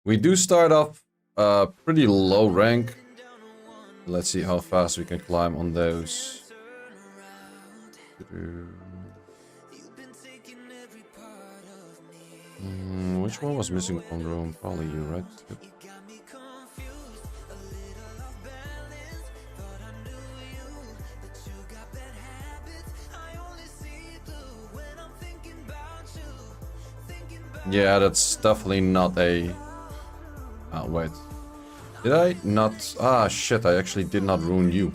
We do start off pretty low rank. Let's see how fast we can climb on those. Which one was missing one room? Probably you, right? Yep. Yeah, that's definitely not a... wait. Did I not... Ah, shit, I actually did not ruin you.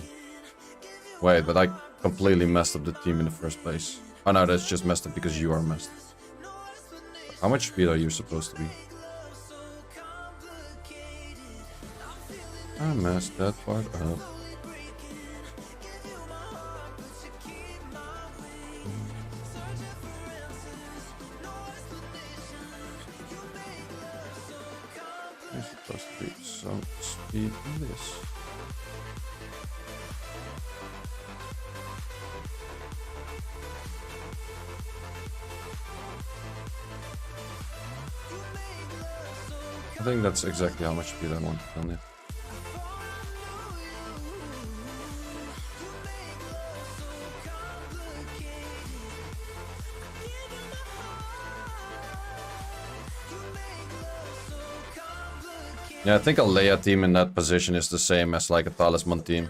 Wait, but I completely messed up the team in the first place. Oh no, that's just messed up because you are messed up. How much speed are you supposed to be? I messed that part up. There's supposed to be some speed in this. I think that's exactly how much speed I want on it. Yeah, I think a Leia team in that position is the same as like a Talisman team.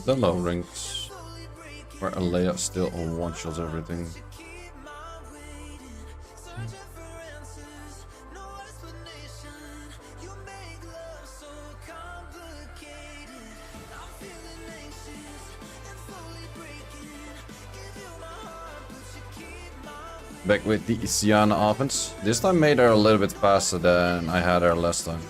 The low ranks where Leia still on one shots everything. Back with the Xiana offense. This time made her a little bit faster than I had her last time.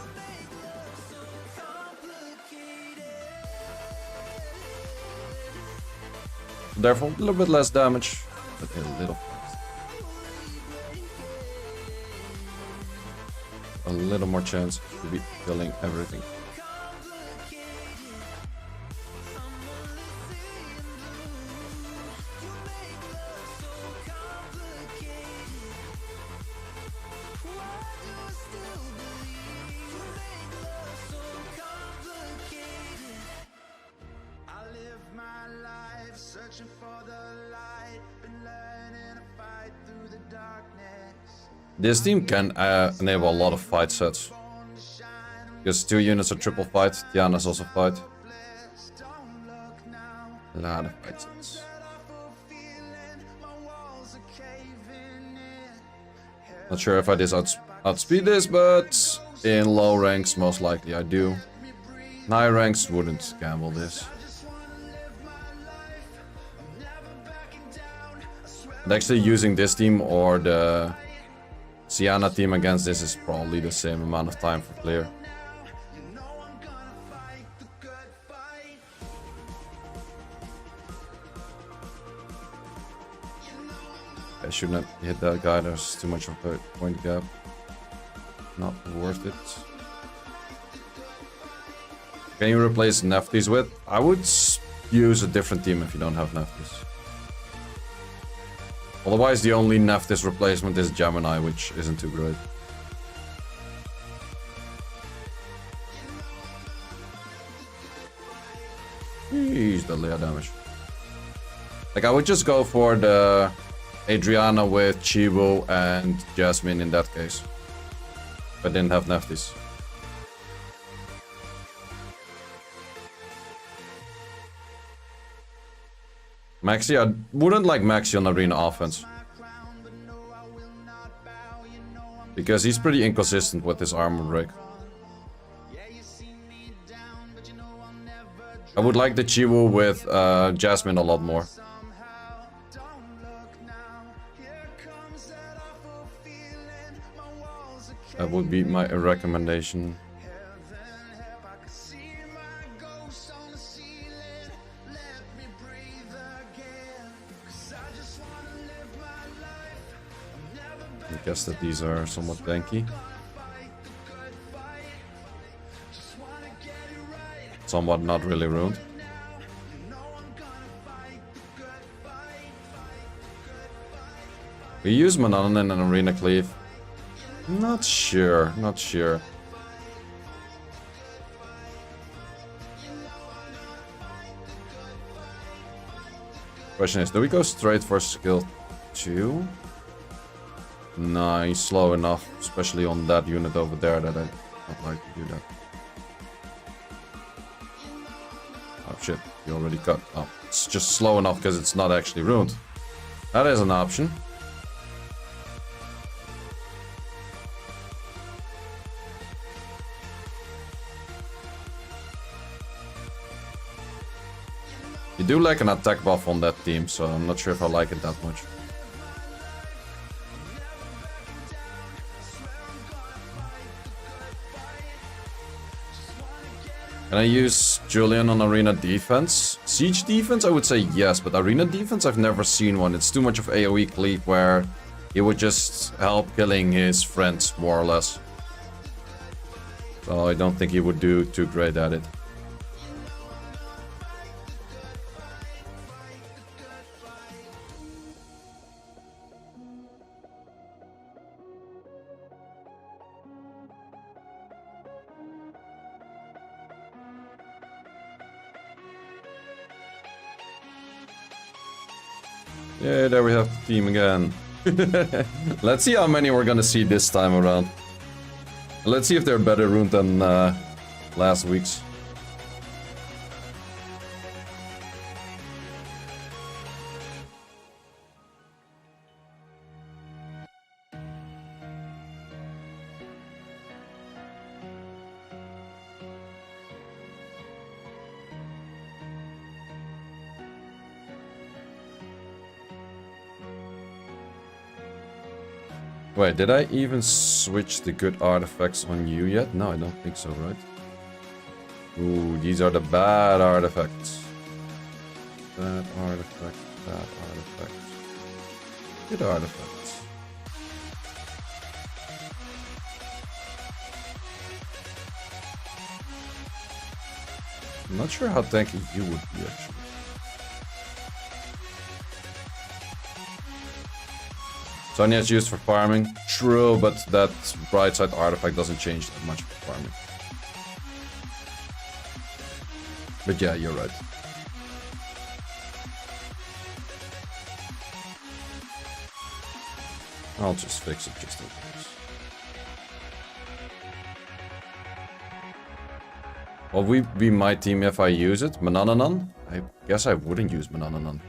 Therefore, a little bit less damage, but a little faster. A little more chance to be killing everything. This team can enable a lot of fight sets. Because 2 units are triple fight, Tiana's also fight. A lot of fight sets. Not sure if I just outspeed this, but in low ranks most likely I do. In high ranks wouldn't gamble this. And actually using this team or the Xiana team against this is probably the same amount of time for clear. I should not hit that guy, there's too much of a point gap. Not worth it. Can you replace Nefties with? I would use a different team if you don't have Nefties. Otherwise, the only Neftis replacement is Gemini, which isn't too great. Jeez, the Leia damage. Like, I would just go for the Adriana with Chibu and Jasmine in that case. If I didn't have Neftis. Maxi, I wouldn't like Maxi on arena offense. Because he's pretty inconsistent with his armor break. I would like the Chiwu with Jasmine a lot more. That would be my recommendation. I guess that these are somewhat tanky. Somewhat not really ruined. We use Manon in an arena cleave. Not sure, not sure. Question is, do we go straight for skill 2? Nah, he's slow enough, especially on that unit over there, that I don't like to do that. Oh shit, he already cut. Oh, it's just slow enough because it's not actually ruined. That is an option. You do like an attack buff on that team, so I'm not sure if I like it that much. Can I use Julian on arena defense? Siege defense, I would say yes, but arena defense, I've never seen one. It's too much of AoE cleave where he would just help killing his friends, more or less. So I don't think he would do too great at it. Yeah, there we have the team again. Let's see how many we're gonna see this time around. Let's see if they're better ruined than last week's. Wait, did I even switch the good artifacts on you yet? No, I don't think so, right? Ooh, these are the bad artifacts. Bad artifacts, bad artifacts. Good artifacts. I'm not sure how tanky you would be, actually. Sonya is used for farming. True, but that bright side artifact doesn't change that much for farming. But yeah, you're right. I'll just fix it just in case. Well, we be my team if I use it. Manananan? I guess I wouldn't use Manananan.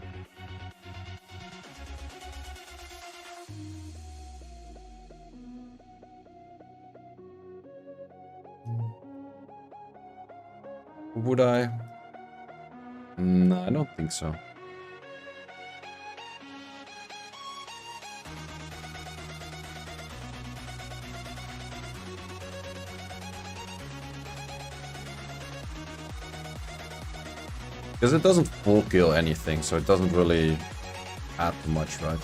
Would I? No, I don't think so. Because it doesn't full kill anything, so it doesn't really add much, right?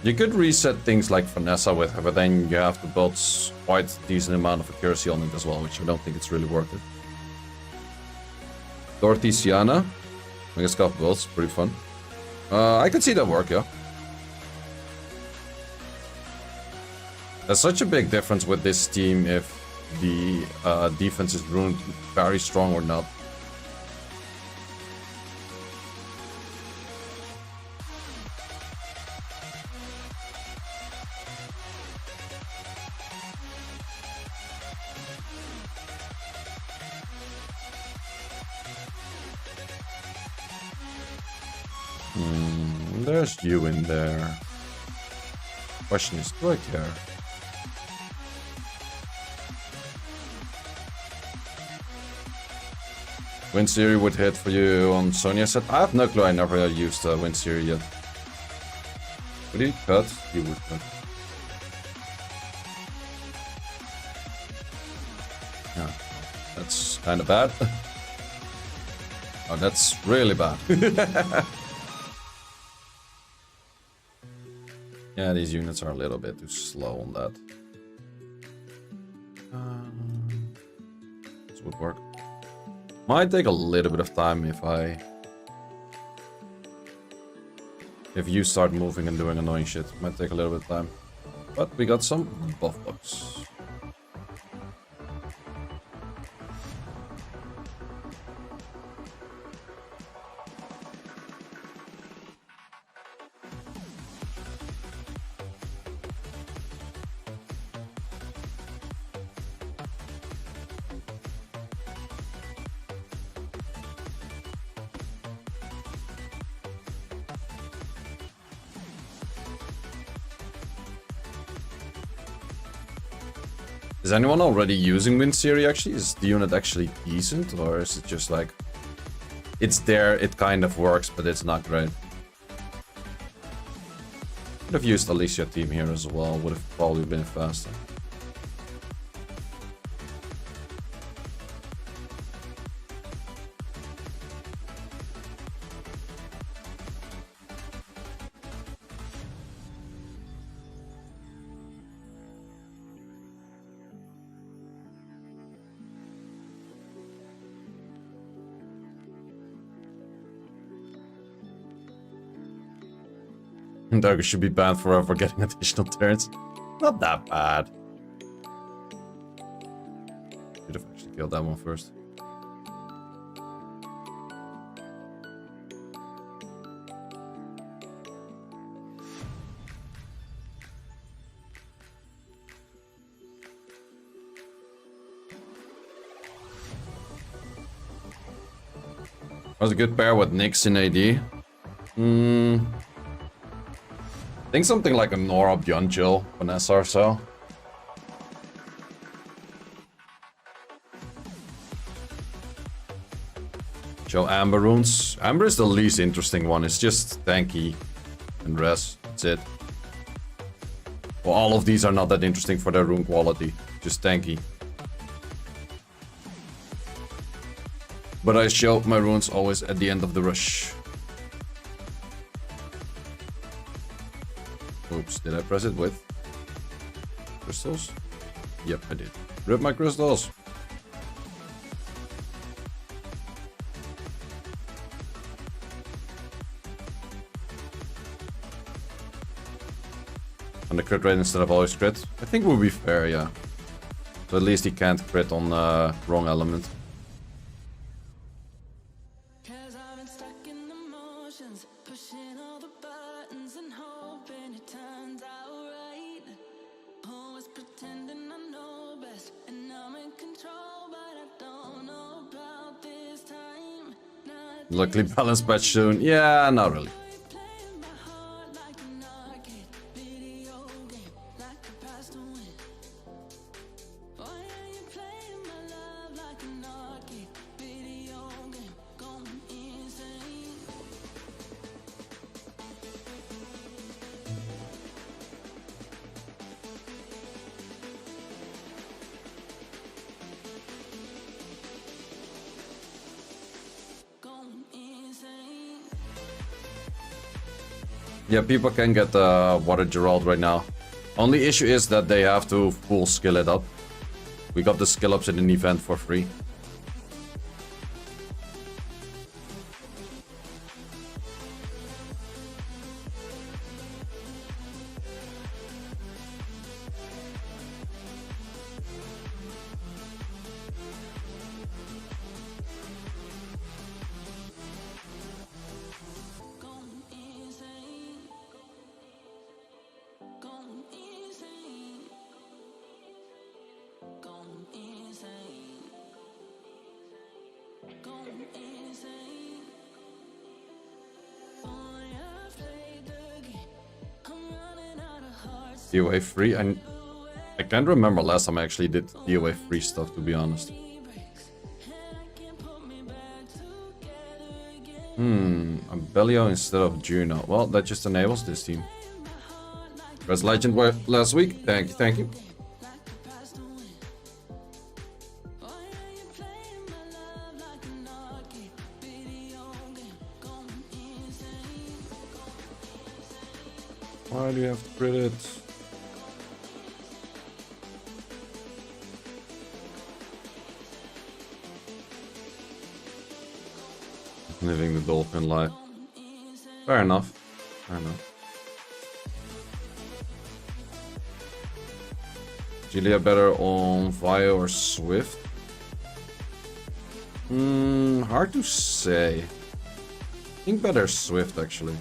You could reset things like Vanessa with her, but then you have to build quite a decent amount of accuracy on it as well, which I don't think it's really worth it. Crazy Xiana. Mega Scuff builds, pretty fun. I could see that work, yeah. There's such a big difference with this team if the defense is ruined very strong or not. There's you in there. Question is, do I care? Wind Series would hit for you on Sonya set. I have no clue, I never used Wind Series yet. Would he cut? He would cut. Yeah, that's kind of bad. Oh, that's really bad. Yeah, these units are a little bit too slow on that. This would work. Might take a little bit of time if you start moving and doing annoying shit. Might take a little bit of time. But we got some buff bucks. Is anyone already using Wind Theory actually? Is the unit actually decent, or is it just like... It's there, it kind of works, but it's not great. Could have used Alicia team here as well, would have probably been faster. Dagger should be banned forever getting additional turns. Not that bad. Should have actually killed that one first. Was a good pair with Nyx in AD. I think something like a Nora Beyond Jill, Vanessa or so. Show Amber runes. Amber is the least interesting one. It's just tanky and res. That's it. Well, all of these are not that interesting for their rune quality. Just tanky. But I show my runes always at the end of the rush. Oops, did I press it with crystals? Yep, I did. Rip my crystals! And the crit rate instead of always crit? I think would be fair, yeah. So at least he can't crit on wrong element. Luckily balanced patch soon. Yeah, not really. Yeah, people can get Water Gerald right now. Only issue is that they have to full skill it up. We got the skill ups in an event for free. DOA free? I can't remember last time I actually did DOA free stuff, to be honest. Abelio instead of Juno. Well, that just enables this team. Res Legend last week. Thank you, thank you. Why do you have to crit it? Living the dolphin life. Fair enough. Fair enough. Julia better on Fire or Swift? Hard to say. I think better Swift actually.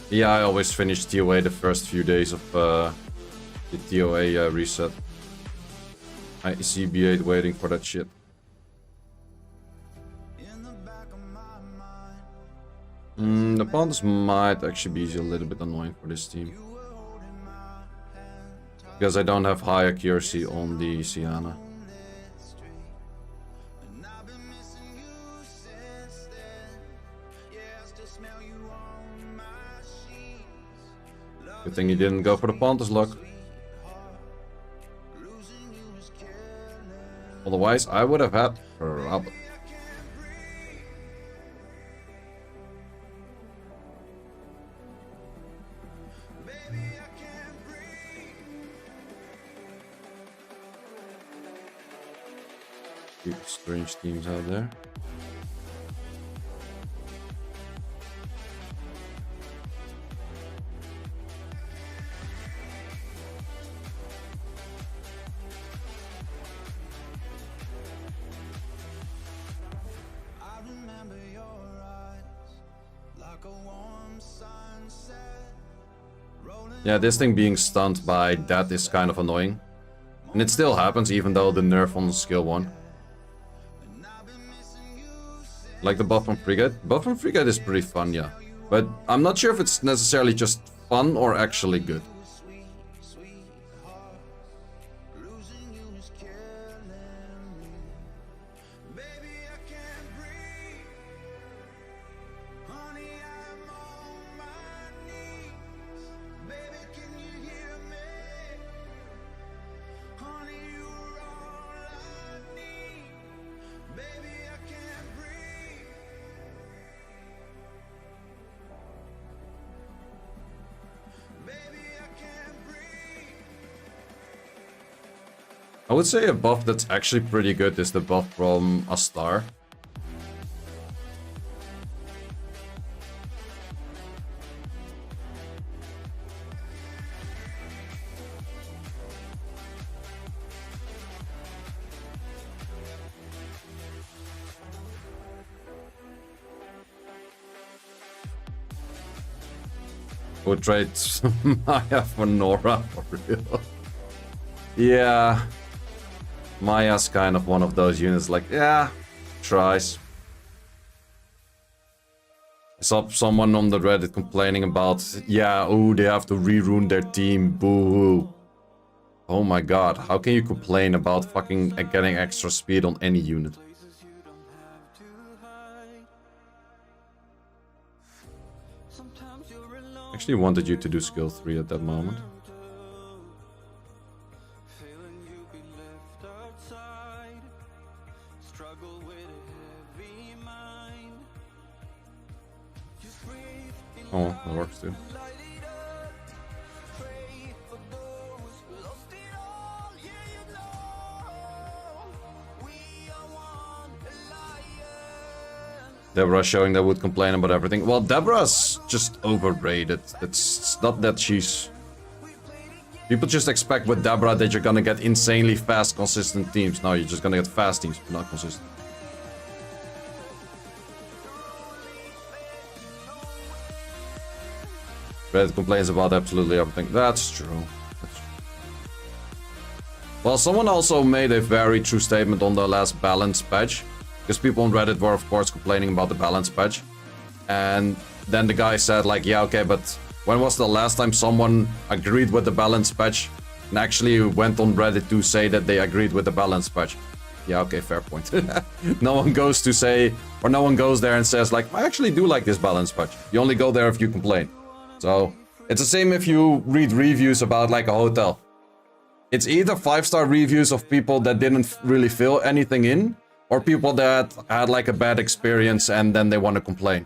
Yeah, I always finish TOA the first few days of the TOA reset. I see B8 waiting for that shit. The Panthers might actually be a little bit annoying for this team. Because I don't have high accuracy on the Xiana. Good thing he didn't go for the Panthers luck. Otherwise, I would have had trouble. Few strange teams out there. Yeah, this thing being stunned by that is kind of annoying. And it still happens even though the nerf on skill 1. Like the buff from Frigate. Buff from Frigate is pretty fun, yeah. But I'm not sure if it's necessarily just fun or actually good. I would say a buff that's actually pretty good is the buff from a star. I would trade Maya for Nora for real. Yeah. Maya's kind of one of those units like, yeah, tries. I saw someone on the Reddit complaining about, yeah, oh, they have to re-rune their team, boo-hoo. Oh my god, how can you complain about fucking getting extra speed on any unit? Actually wanted you to do skill 3 at that moment. Oh, that works too. Deborah showing that would complain about everything. Well, Deborah's just overrated. It's not that she's... People just expect with Deborah that you're gonna get insanely fast, consistent teams. No, you're just gonna get fast teams, but not consistent. Reddit complains about absolutely everything. That's true. That's true. Well, someone also made a very true statement on the last balance patch. Because people on Reddit were, of course, complaining about the balance patch. And then the guy said, like, yeah, okay, but when was the last time someone agreed with the balance patch and actually went on Reddit to say that they agreed with the balance patch? Yeah, okay, fair point. No one goes to say, or no one goes there and says like, I actually do like this balance patch. You only go there if you complain. So it's the same if you read reviews about like a hotel. It's either 5-star reviews of people that didn't really fill anything in, or people that had like a bad experience and then they want to complain.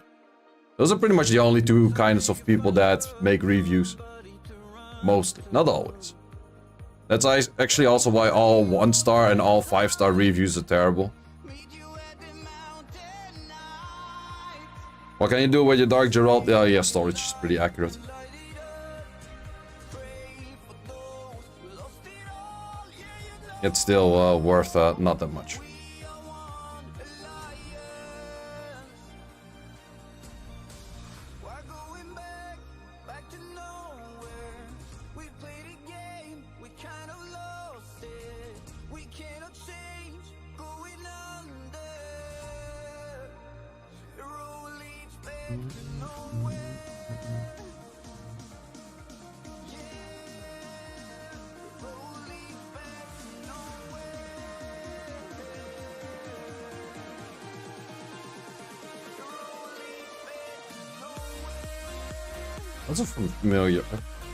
Those are pretty much the only two kinds of people that make reviews. Mostly, not always. That's actually also why all 1-star and all 5-star reviews are terrible. What can you do with your Dark Geralt? Yeah, storage is pretty accurate. It's still worth not that much. Lots of familiar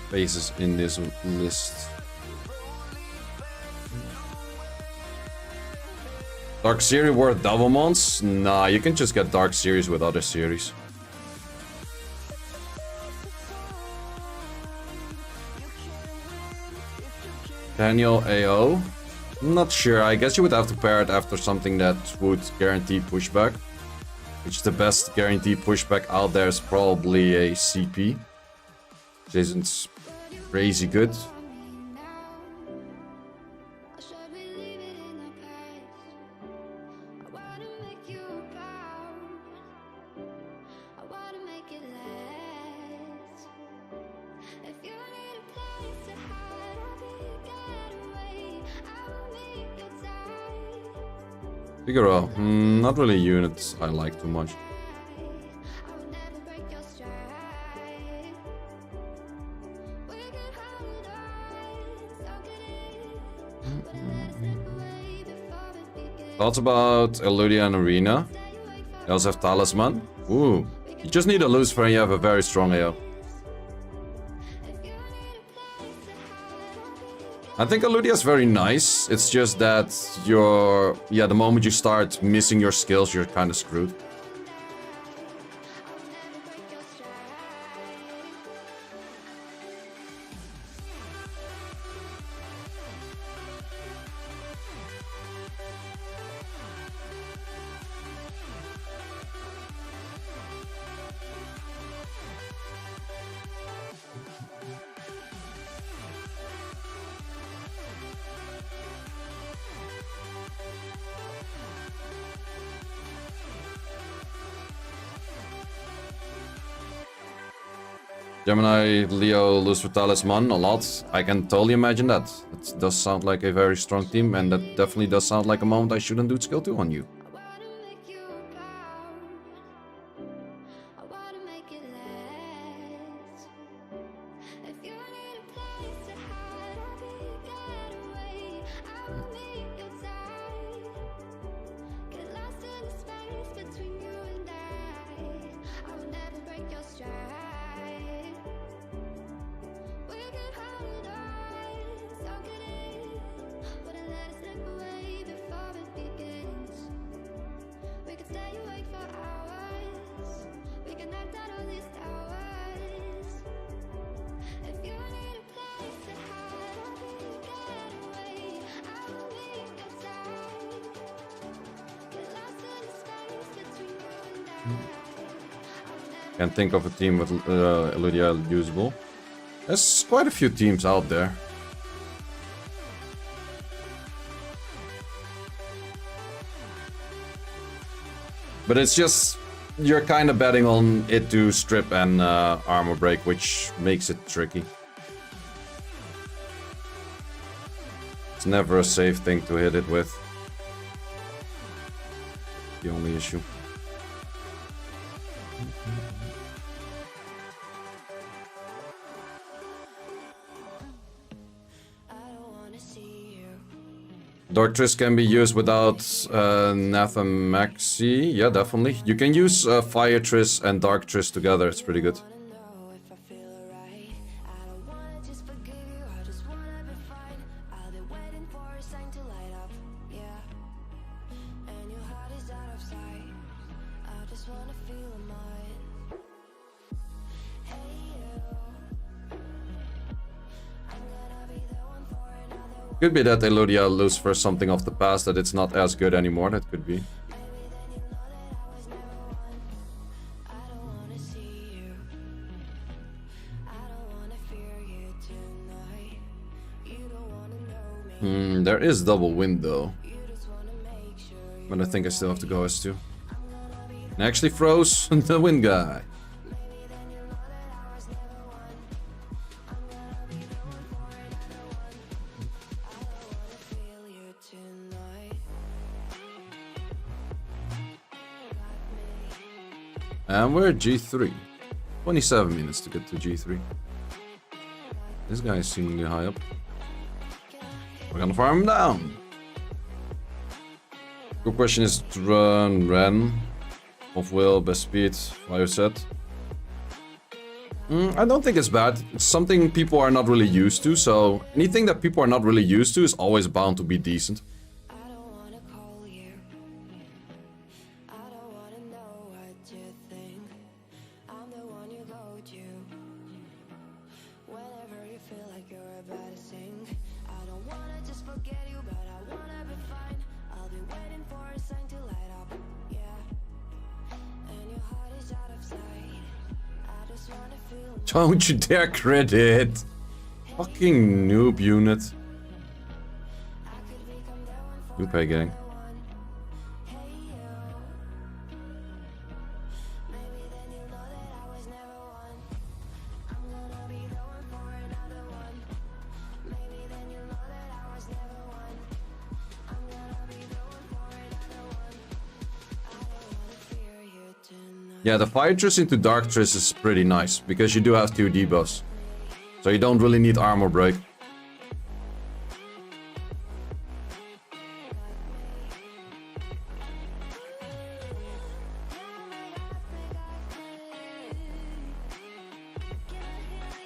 faces in this list. Dark Series worth double months? Nah, you can just get Dark Series with other series. Daniel AO? Not sure, I guess you would have to pair it after something that would guarantee pushback. Which the best guaranteed pushback out there is probably a CP. Which isn't crazy good. Figaro, not really units I like too much. Thoughts about Eludia and Arena? They also have Talisman. Ooh, you just need a Lucifer and you have a very strong AO. I think Eludia is very nice. It's just that the moment you start missing your skills, you're kind of screwed. Gemini, Leo, Lucifer, Talisman, a lot. I can totally imagine that. It does sound like a very strong team, and that definitely does sound like a moment I shouldn't do skill 2 on you. Can't think of a team with Eludia usable. There's quite a few teams out there. But it's just, you're kind of betting on it to strip and armor break, which makes it tricky. It's never a safe thing to hit it with. The only issue. Dark Triss can be used without Nathamaxi. Yeah, definitely. You can use Fire Triss and Dark Triss together. It's pretty good. Could be that Eludia lose for something of the past, that it's not as good anymore. That could be. There is double wind though. But I think I still have to go S2. And I actually froze the wind guy. And we're at G3. 27 minutes to get to G3. This guy is seemingly high up. We're gonna farm him down. Good question is to run Ren. Off will, best speed, fire set. I don't think it's bad. It's something people are not really used to, so anything that people are not really used to is always bound to be decent. Don't you dare credit! Fucking noob unit. Noob pay gang. Yeah, the Fire Triss into Dark Triss is pretty nice, because you do have 2 debuffs. So you don't really need armor break.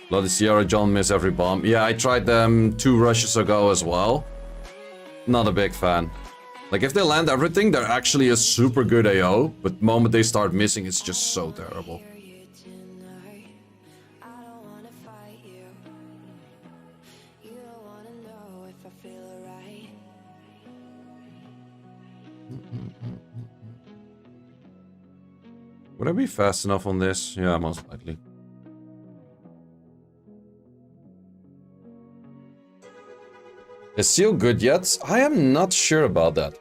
Bloody Sierra John miss every bomb. Yeah, I tried them 2 rushes ago as well. Not a big fan. Like, if they land everything, they're actually a super good AO, but the moment they start missing, it's just so terrible. Would I be fast enough on this? Yeah, most likely. Is Seal good yet? I am not sure about that.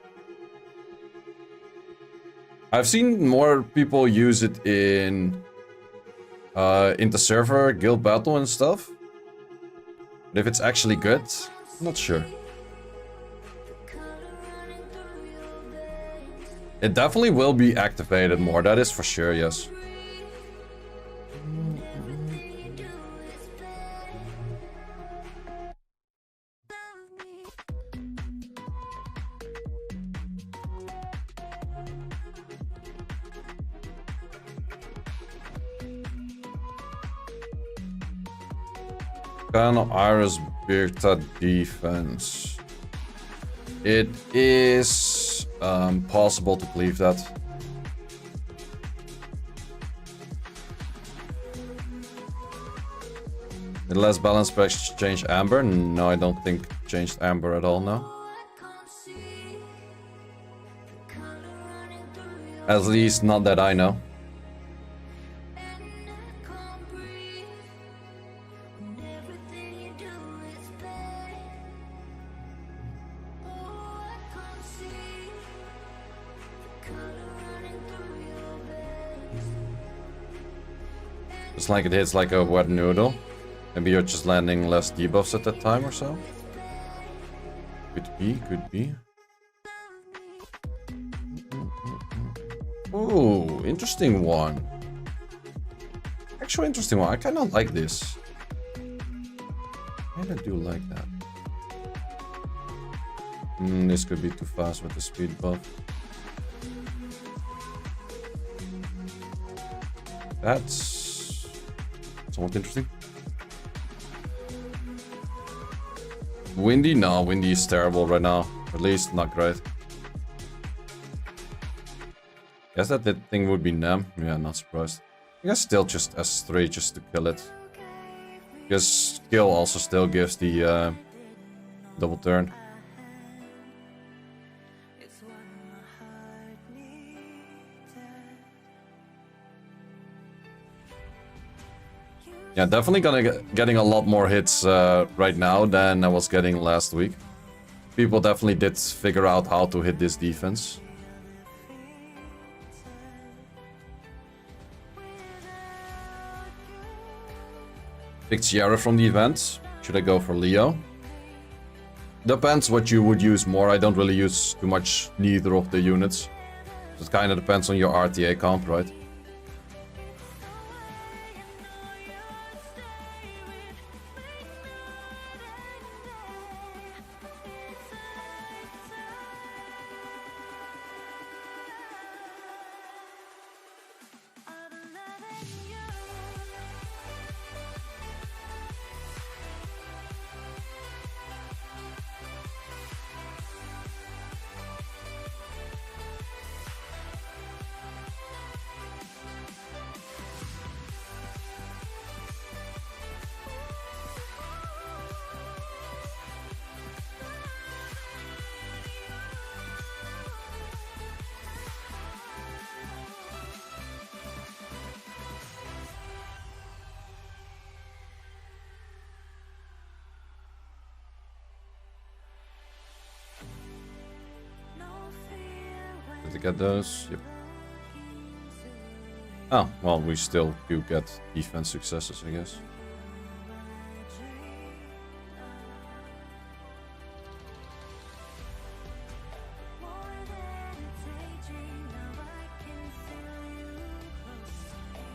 I've seen more people use it in the server, guild battle and stuff. But if it's actually good, I'm not sure. It definitely will be activated more, that is for sure, yes. Panel Iris Birta defense. It is possible to believe that. Did less balance packs change Amber? No, I don't think changed Amber at all now. At least not that I know. It's like it hits like a wet noodle. Maybe you're just landing less debuffs at that time or so. Could be, could be. Ooh, interesting one. Actually interesting one. I kinda like this. I kinda do like that. This could be too fast with the speed buff. That's somewhat interesting. Windy? No, Windy is terrible right now. At least not great. Guess that thing would be Nem. Yeah, not surprised. I guess still just S3 just to kill it. Because skill also still gives the double turn. Yeah, definitely getting a lot more hits right now than I was getting last week. People definitely did figure out how to hit this defense. Picked Sierra from the event. Should I go for Leo? Depends what you would use more. I don't really use too much neither of the units. It kind of depends on your RTA comp, right? Did I get those? Yep. Oh, well, we still do get defense successes, I guess.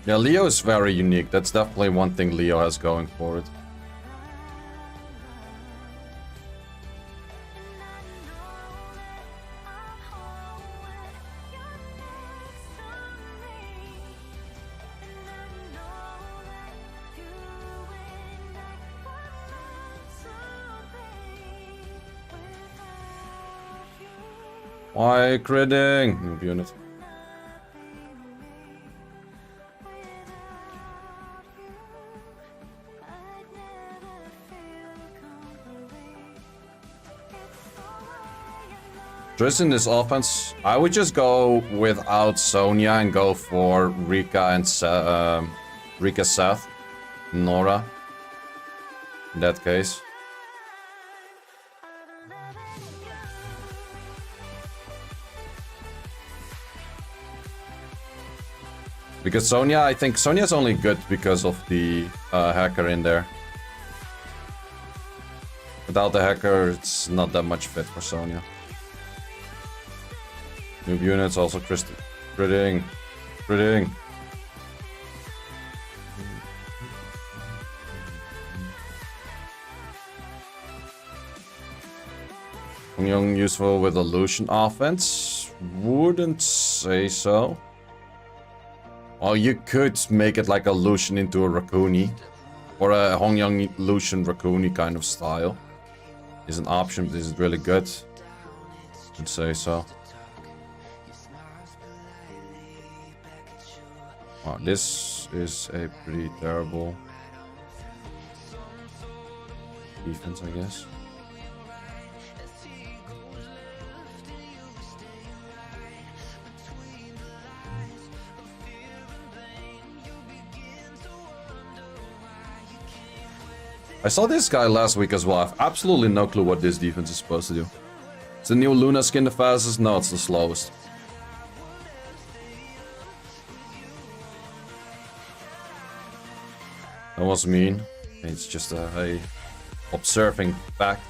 Yeah, Leo is very unique. That's definitely one thing Leo has going for it. Why critting? Noob unit. Just in this offense, I would just go without Sonya and go for Rika and Rika, Seth, Nora. In that case. Because Sonya, I think Sonya's only good because of the hacker in there. Without the hacker, it's not that much fit for Sonya. Noob units also critting. Critting. Young useful with illusion offense? Wouldn't say so. Well, you could make it like a Lucian into a Raccoony. Or a Hongyang Lucian Raccoony kind of style. Is an option, but is it really good? I'd say so. Wow, this is a pretty terrible defense, I guess. I saw this guy last week as well. I have absolutely no clue what this defense is supposed to do. Is the new Luna skin the fastest? No, it's the slowest. That was mean. It's just a observing fact.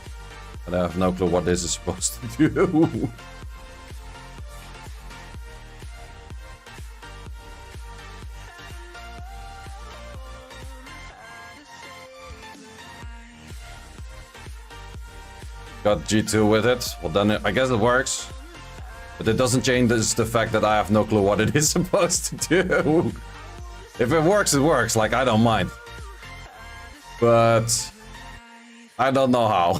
But I have no clue what this is supposed to do. Got G2 with it. Well, then I guess it works. But it doesn't change the fact that I have no clue what it is supposed to do. If it works, it works. Like, I don't mind. But I don't know how.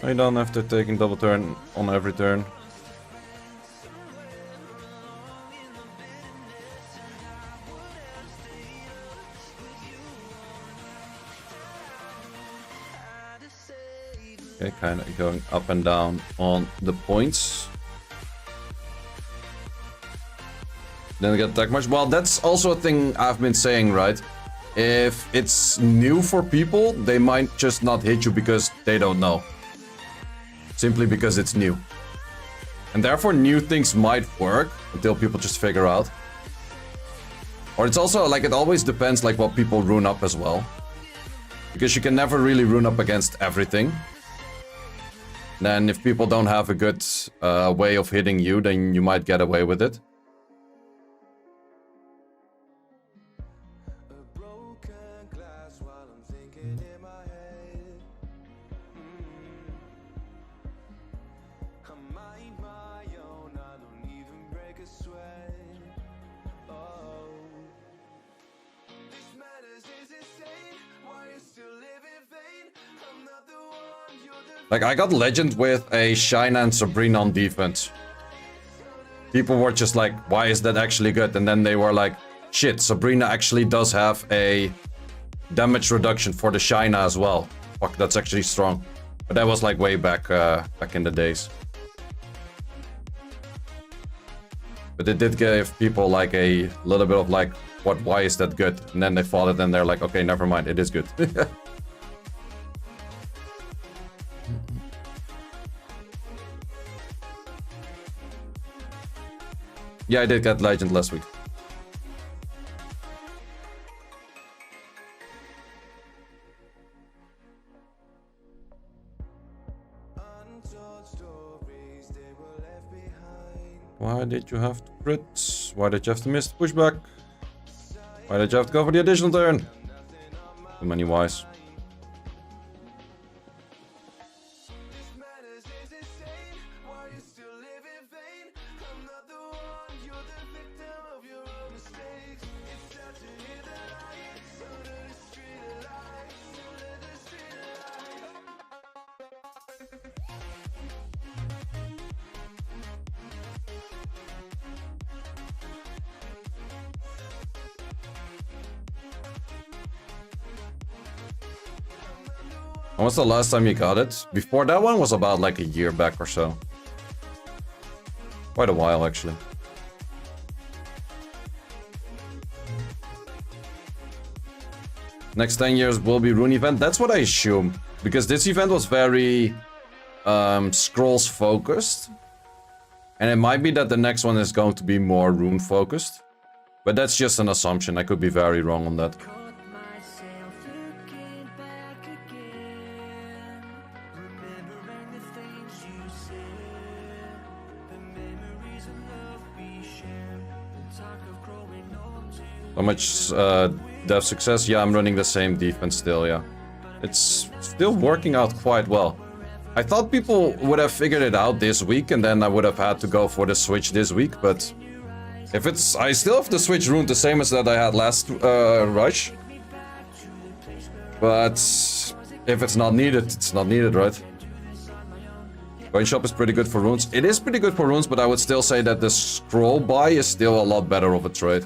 I don't have to taking double turn on every turn. Okay, kind of going up and down on the points. Then get attack much. Well, that's also a thing I've been saying, right? If it's new for people, they might just not hit you because they don't know. Simply because it's new. And therefore new things might work until people just figure out. Or it's also like, it always depends like what people rune up as well. Because you can never really rune up against everything. Then if people don't have a good way of hitting you, then you might get away with it. Like, I got Legend with a Xiana and Sabrina on defense. People were just like, why is that actually good? And then they were like, shit, Sabrina actually does have a damage reduction for the Xiana as well. Fuck, that's actually strong. But that was like way back, back in the days. But it did give people like a little bit of like, what, why is that good? And then they fought it and they're like, okay, never mind, it is good. Yeah, I did get Legend last week. Why did you have to crit? Why did you have to miss the pushback? Why did you have to go for the additional turn? Too many whys. When was the last time you got it? Before that one was about like a year back or so. Quite a while, actually. Next 10 years will be Rune event. That's what I assume. Because this event was very scrolls focused. And it might be that the next one is going to be more Rune focused. But that's just an assumption. I could be very wrong on that. How much dev success? Yeah, I'm running the same defense still, yeah. It's still working out quite well. I thought people would have figured it out this week and then I would have had to go for the switch this week, but if it's... I still have the switch rune the same as that I had last rush. But if it's not needed, it's not needed, right? Coin shop is pretty good for runes. It is pretty good for runes, but I would still say that the scroll buy is still a lot better of a trade.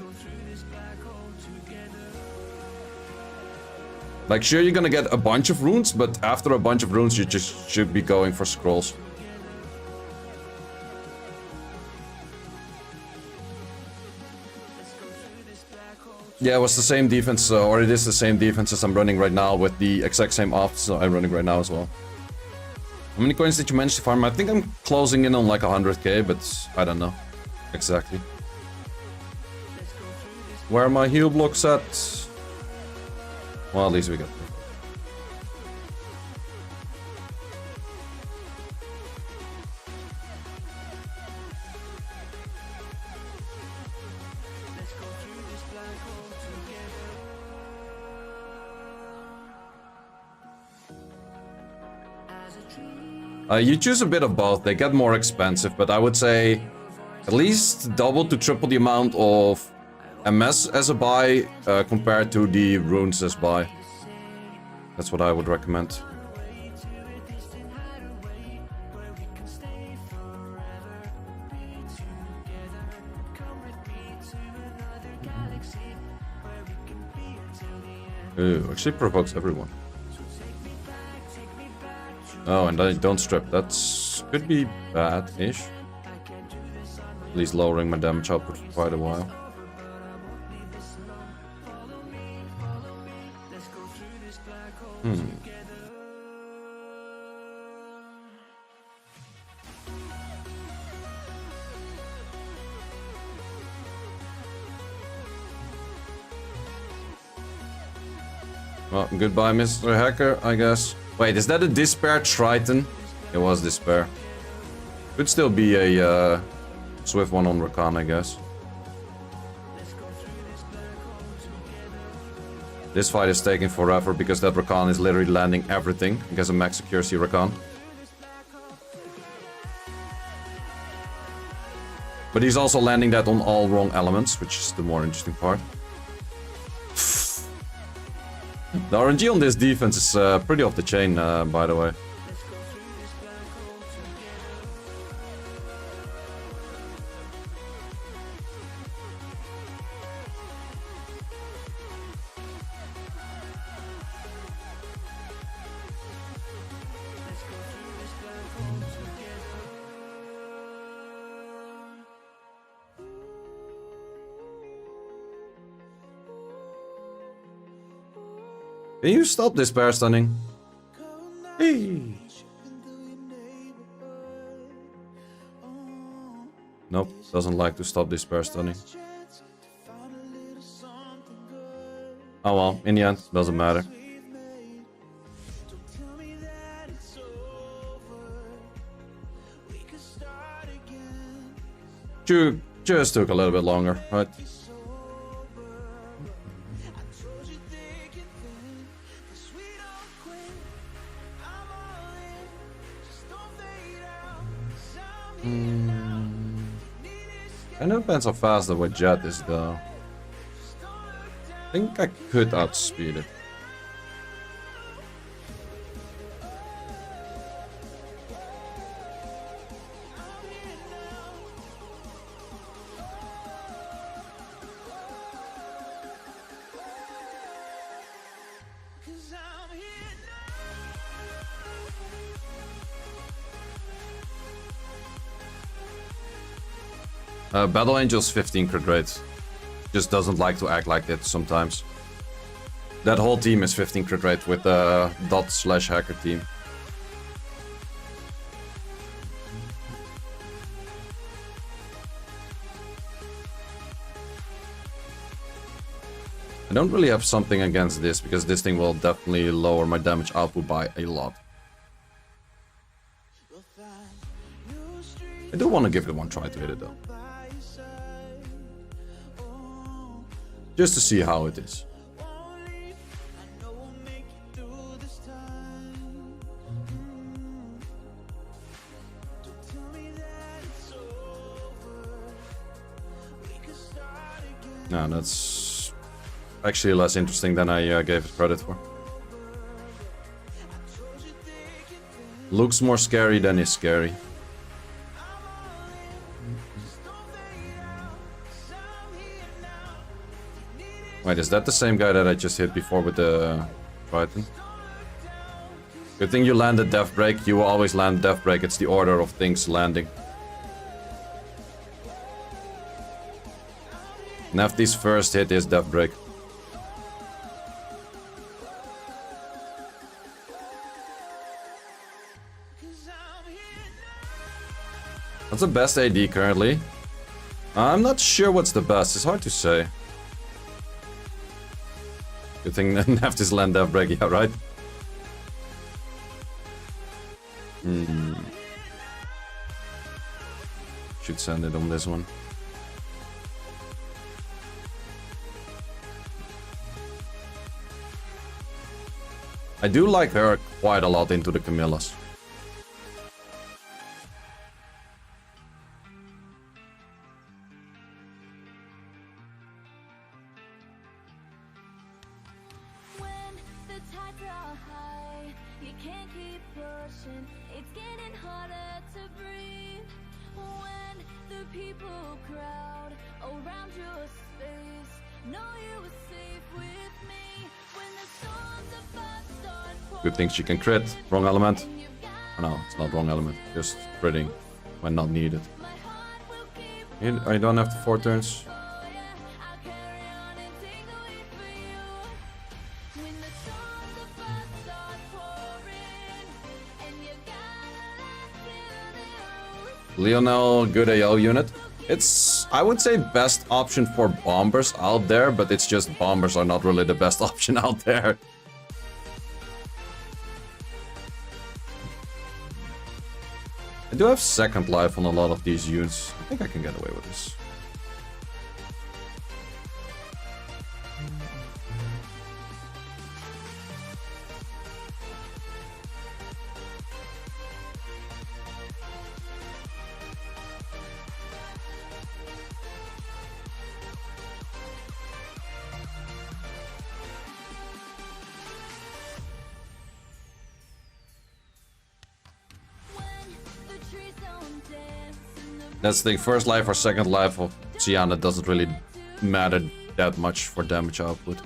Like, sure, you're gonna get a bunch of runes, but after a bunch of runes, you just should be going for scrolls. Yeah, it was the same defense, or it is the same defense as I'm running right now with the exact same offs I'm running right now as well. How many coins did you manage to farm? I think I'm closing in on like 100k, but I don't know exactly. Where are my heal blocks at? Well, at least we got. You choose a bit of both. They get more expensive, but I would say at least double to triple the amount of MS as a buy compared to the runes as buy. That's what I would recommend. Ooh, actually provokes everyone. Oh, and I don't strip. That's could be bad-ish. At least lowering my damage output for quite a while. Well, goodbye, Mr. Hacker, I guess. Wait, is that a Despair Triton? It was Despair. Could still be a Swift one on Rakan, I guess. This fight is taking forever because that Rakan is literally landing everything against a max accuracy Rakan. But he's also landing that on all wrong elements, which is the more interesting part. The RNG on this defense is pretty off the chain, by the way. Can you stop this bear stunning? Hey. Nope, doesn't like to stop this bear stunning. Oh well, in the end, doesn't matter. Just took a little bit longer, right? Kind of depends how fast the Jet is though. I think I could outspeed it. Battle Angel's 15 crit rate. Just doesn't like to act like it sometimes. That whole team is 15 crit rate with the dot/hacker team. I don't really have something against this because this thing will definitely lower my damage output by a lot. I do want to give it one try to hit it though. Just to see how it is. No, that's actually less interesting than I gave it credit for. Looks more scary than is scary. Wait, is that the same guy that I just hit before with the Triton? Good thing you landed Death Break. You will always land Death Break. It's the order of things landing. Nefty's first hit is Death Break. What's the best AD currently? I'm not sure what's the best. It's hard to say. Good thing Neft is land dev break, yeah, right? Should send it on this one. I do like her quite a lot into the Camillas. Good thing she can crit. Wrong element. Oh, no, it's not wrong element. Just critting when not needed. I don't have the 4 turns. Lionel, good AO unit. It's, I would say, best option for bombers out there, but it's just bombers are not really the best option out there. I do have second life on a lot of these units. I think I can get away with this. That's the thing, first life or second life of Xiana doesn't really matter that much for damage output.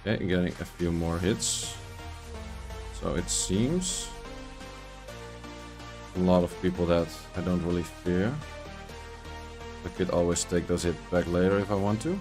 Okay, getting a few more hits. So it seems a lot of people that I don't really fear. I could always take those hits back later if I want to.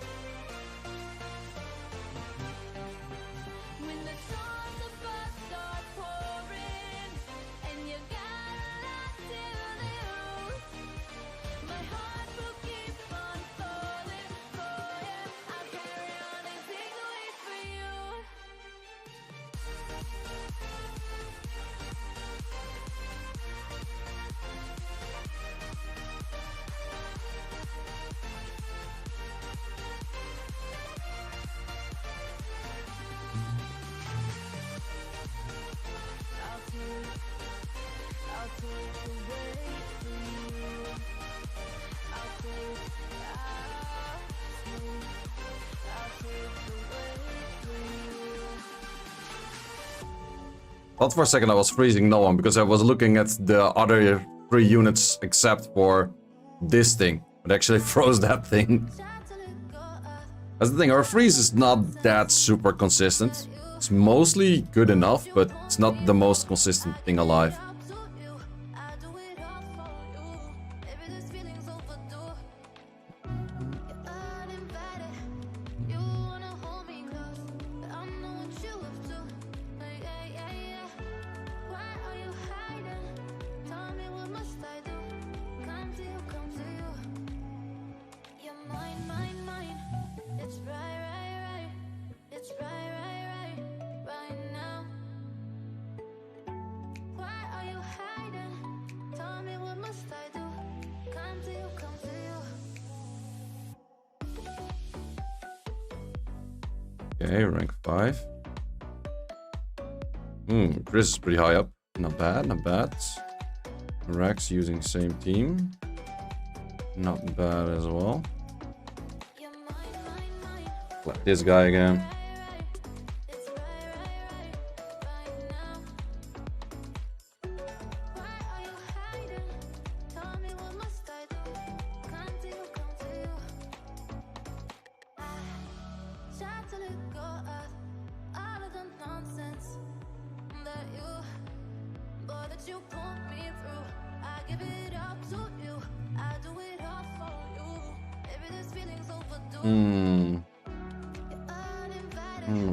Thought for a second I was freezing no one because I was looking at the other 3 units except for this thing. It actually froze that thing. That's the thing, our freeze is not that super consistent. It's mostly good enough, but it's not the most consistent thing alive. Okay, rank 5. Chris is pretty high up. Not bad, not bad. Rex using same team. Not bad as well. Let this guy again.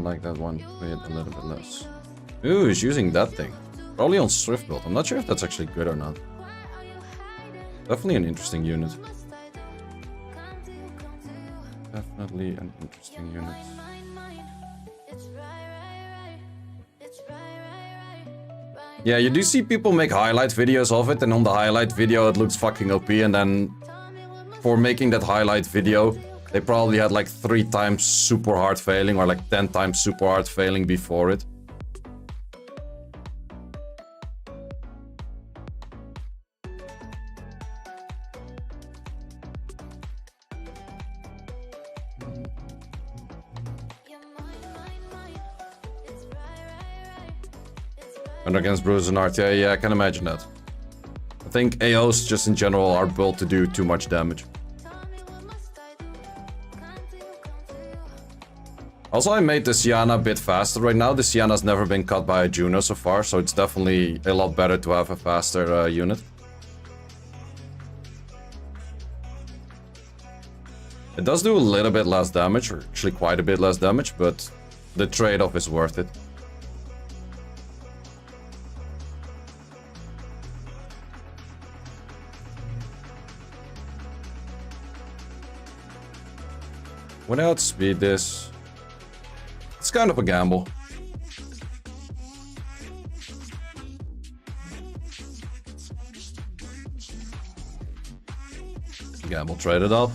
Like that one with a little bit less. Ooh, he's using that thing. Probably on Swift build. I'm not sure if that's actually good or not. Definitely an interesting unit. Definitely an interesting unit. Yeah, you do see people make highlight videos of it, and on the highlight video it looks fucking OP, and then for making that highlight video, they probably had like 3 times super hard failing or like 10 times super hard failing before it. And against Bruce and Art, yeah, I can imagine that. I think AOs just in general are built to do too much damage. Also, I made the Xiana a bit faster right now. The Xiana's never been cut by a Juno so far, so it's definitely a lot better to have a faster unit. It does do a little bit less damage, or actually quite a bit less damage, but the trade-off is worth it. When I outspeed this, it's kind of a gamble. Gamble, trade it up.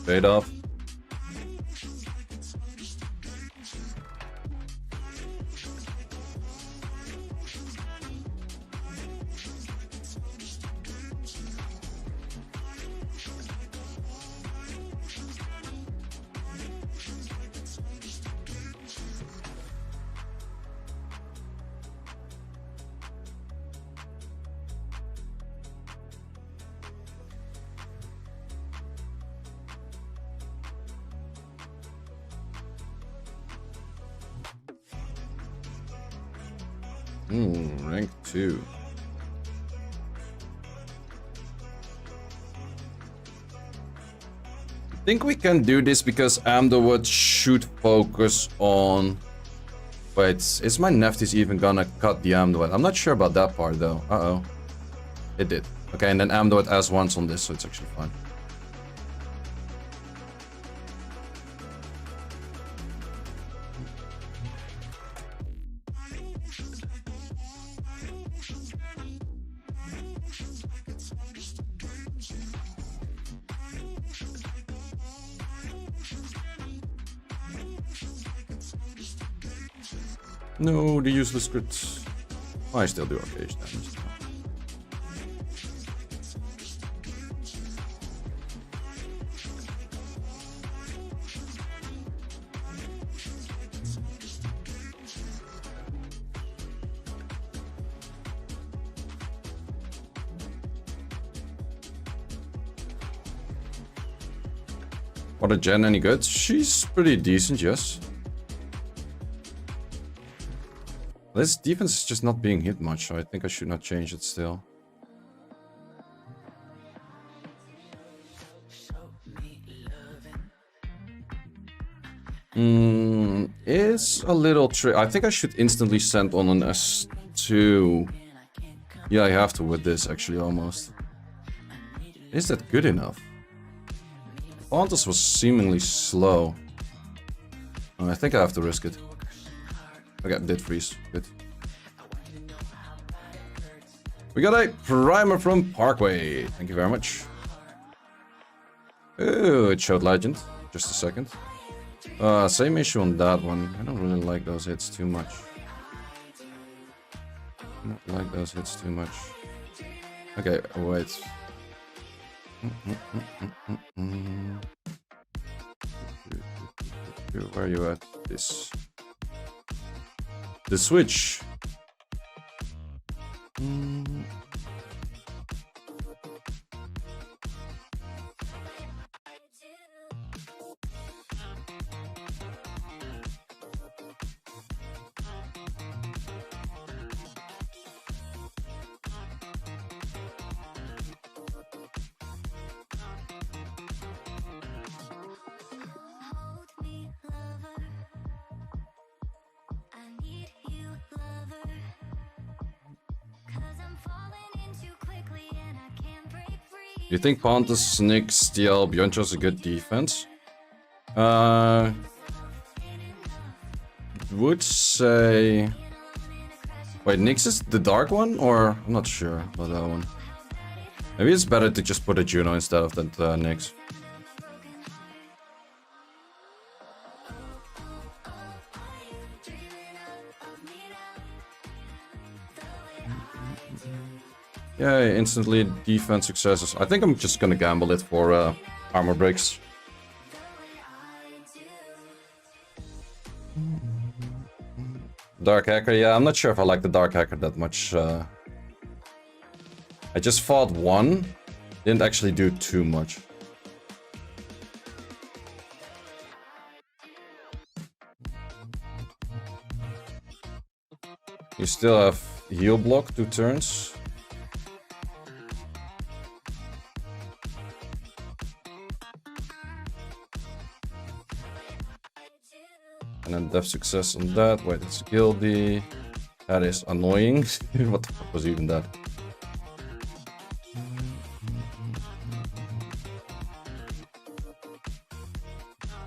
Trade up. Rank 2. I think we can do this because Amderwood should focus on... Wait, is my Neftis even gonna cut the Amderwood? I'm not sure about that part though. Uh-oh. It did. Okay, and then Amderwood has once on this, so it's actually fine. No, the useless crits. Oh, I still do okay damage. What a Jen, any good? She's pretty decent, yes. This defense is just not being hit much, so I think I should not change it still. Is a little trick. I think I should instantly send on an S2. Yeah, I have to with this, actually, almost. Is that good enough? Pontus was seemingly slow. I think I have to risk it. Okay, did freeze. Good. We got a primer from Parkway. Thank you very much. Ooh, it showed legend. Just a second. Same issue on that one. I don't really like those hits too much. Okay, wait. Where are you at? This. The switch. You think Pontus, Nick, Steel, Björncho's a good defense? Would say... Wait, Nyx is the dark one? Or... I'm not sure about that one. Maybe it's better to just put a Juno instead of that Nyx. Yeah, instantly defense successes. I think I'm just gonna gamble it for armor breaks. Dark Hacker, yeah, I'm not sure if I like the Dark Hacker that much. I just fought one, didn't actually do too much. You still have heal block 2 turns. And then death success on that. Wait, it's Gildy. That is annoying. What the fuck was even that?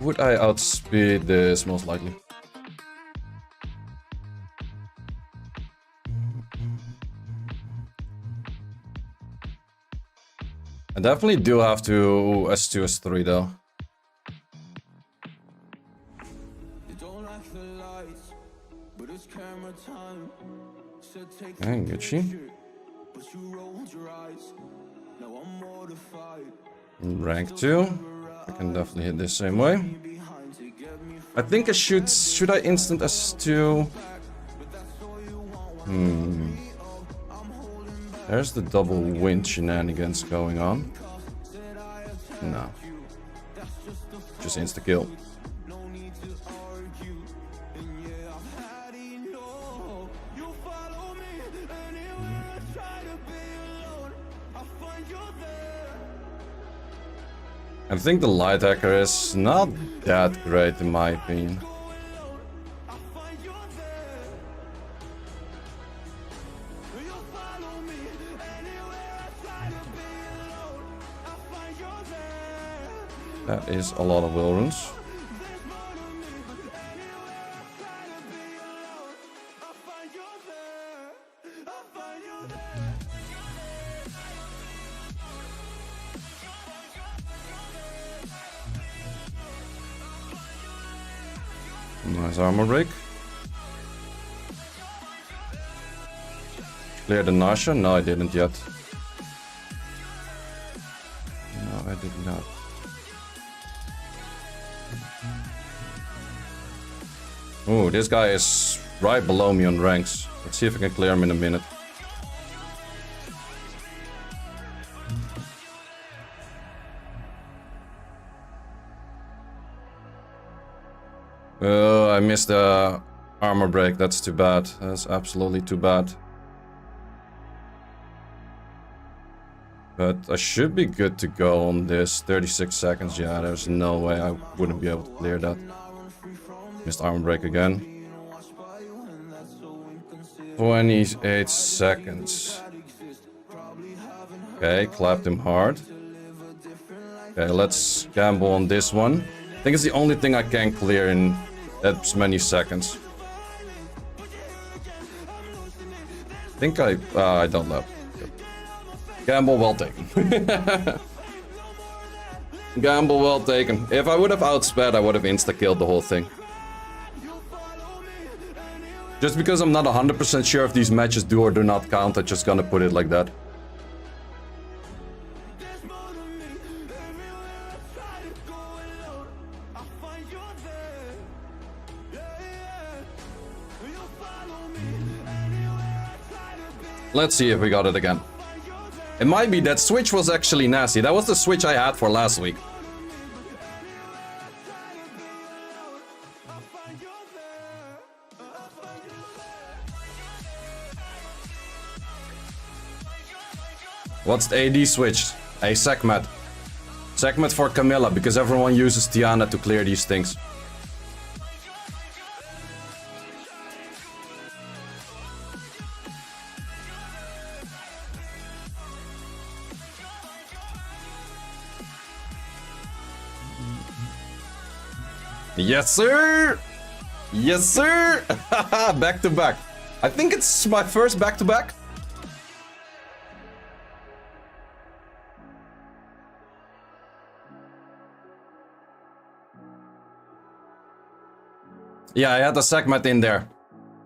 Would I outspeed this? Most likely. I definitely do have to S2, S3 though. Okay, Gucci. Rank 2. I can definitely hit this same way. I think I should I instant S2? There's the double wind shenanigans going on. No. Just insta kill. I think the light hacker is not that great in my opinion. That is a lot of will runes. Nice armor break. Clear the Nasha? No, I didn't yet. No, I did not. Oh, this guy is right below me on ranks. Let's see if I can clear him in a minute. Oh, I missed the armor break. That's too bad. That's absolutely too bad. But I should be good to go on this. 36 seconds. Yeah, there's no way I wouldn't be able to clear that. Missed armor break again. 28 seconds. Okay, clapped him hard. Okay, let's gamble on this one. I think it's the only thing I can clear in that many seconds. I think I don't know. Gamble well taken. Gamble well taken. If I would have outsped, I would have insta-killed the whole thing. Just because I'm not 100% sure if these matches do or do not count, I'm just gonna put it like that. Let's see if we got it again. It might be that switch was actually nasty. That was the switch I had for last week. What's the AD switch? A Sekhmet. Sekhmet for Camilla, because everyone uses Tiana to clear these things. Yes, sir! Yes, sir! Back to back. I think it's my first back to back. Yeah, I had a segment in there.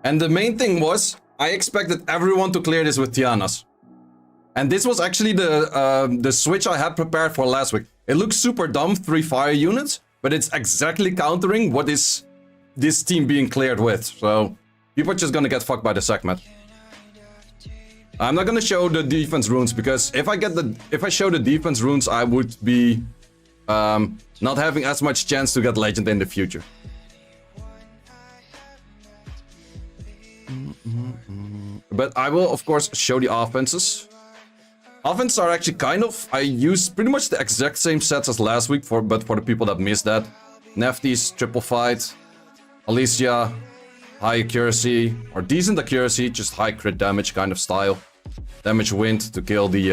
And the main thing was, I expected everyone to clear this with Tianas. And this was actually the switch I had prepared for last week. It looks super dumb, 3 fire units, but it's exactly countering what is this team being cleared with. So people are just gonna get fucked by the segment. I'm not gonna show the defense runes because if I show the defense runes, I would be not having as much chance to get legend in the future. But I will of course show the offenses. Offenses are actually I used pretty much the exact same sets as last week, but for the people that missed that. Nefty's, triple fight, Alicia, high accuracy, or decent accuracy, just high crit damage kind of style. Damage wind to kill the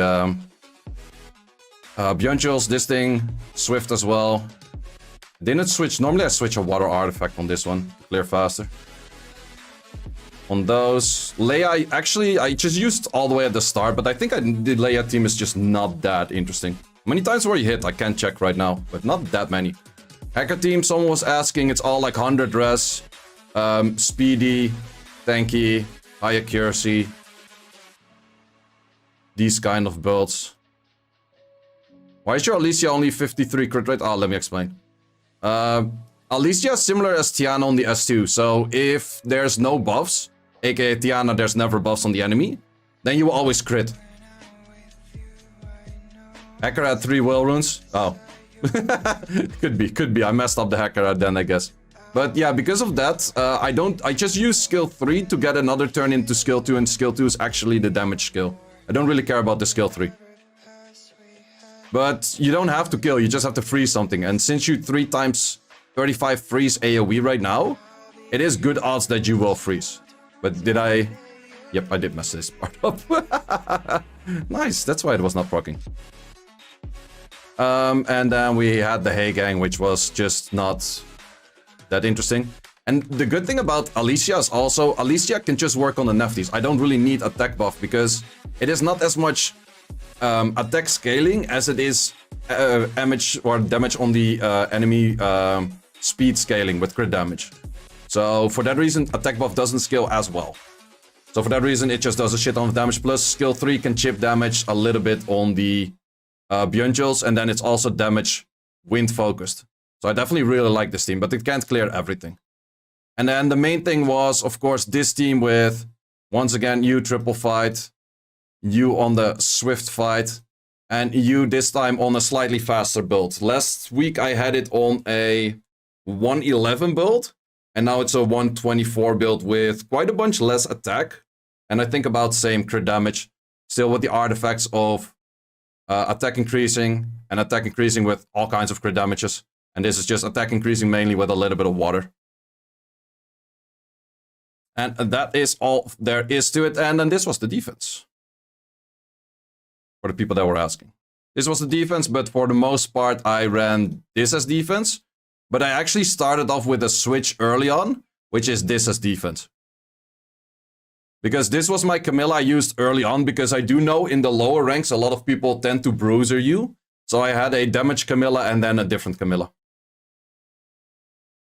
Björnjules, this thing, swift as well. Didn't switch, normally I switch a water artifact on this one to clear faster. On those, Leia, actually, I just used all the way at the start, but I think the Leia team is just not that interesting. How many times were you hit? I can't check right now, but not that many. Hacker team, someone was asking, it's all like 100 res, speedy, tanky, high accuracy. These kind of builds. Why is your Alicia only 53 crit rate? Oh, let me explain. Alicia is similar as Tiana on the S2, so if there's no buffs, aka Tiana, there's never buffs on the enemy, then you will always crit. Hacker had 3 will runes. Oh. could be. I messed up the hacker then, I guess. But yeah, because of that, I just use skill 3 to get another turn into skill 2, and skill 2 is actually the damage skill. I don't really care about the skill 3. But you don't have to kill, you just have to freeze something. And since you 3 times 35 freeze AoE right now, it is good odds that you will freeze. But did I... Yep, I did mess this part up. Nice, that's why it was not proccing. And then we had the Hey Gang, which was just not that interesting. And the good thing about Alicia is also, Alicia can just work on the Nefties. I don't really need attack buff because it is not as much attack scaling as it is damage on the enemy speed scaling with crit damage. So for that reason, attack buff doesn't scale as well. So for that reason, it just does a shit ton of damage. Plus, skill 3 can chip damage a little bit on the Björnjules, and then it's also damage wind focused. So I definitely really like this team, but it can't clear everything. And then the main thing was, of course, this team with, once again, you triple fight, you on the swift fight, and you this time on a slightly faster build. Last week I had it on a 111 build, and now it's a 124 build with quite a bunch less attack, and I think about same crit damage, still with the artifacts of attack increasing, and attack increasing with all kinds of crit damages. And this is just attack increasing mainly with a little bit of water. And that is all there is to it. And then this was the defense. For the people that were asking. This was the defense, but for the most part I ran this as defense. But I actually started off with a switch early on, which is this as defense. Because this was my Camilla I used early on, because I do know in the lower ranks a lot of people tend to bruiser you. So I had a damage Camilla and then a different Camilla.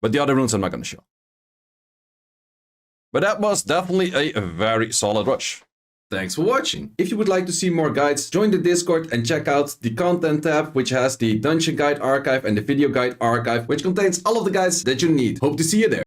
But the other runes I'm not going to show. But that was definitely a very solid rush. Thanks for watching. If you would like to see more guides, join the Discord and check out the content tab, which has the dungeon guide archive and the video guide archive, which contains all of the guides that you need. Hope to see you there.